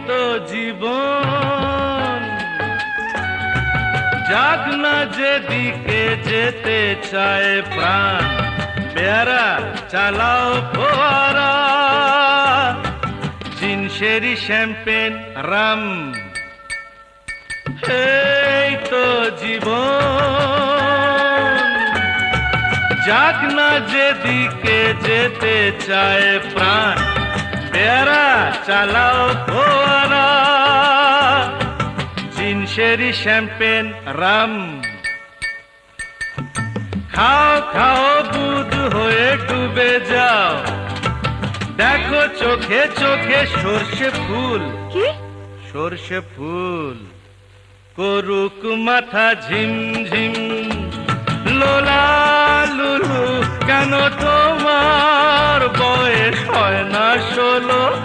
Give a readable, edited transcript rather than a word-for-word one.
তো জীবন, যাক না যেদিকে যেতে চায় প্রাণ, পেয়ারা চালাও ফোয়ারা, জিনসেরি শ্যাম্পেন রাম, এই তো জীবন, যাক না যেদিকে যেতে চায় প্রাণ, পেয়ারা চালাও ফোয়ারা, জিনসেরি শ্যাম্পেন রাম। খাও খাও বুধ হয়ে ডুবে যাও, দেখো চোখে চোখে সর্ষে ফুল, কি? সর্ষে ফুল করুক মাথা ঝিমঝিম, লোলা লুলু কেন তোমার বয়স হয় না 16?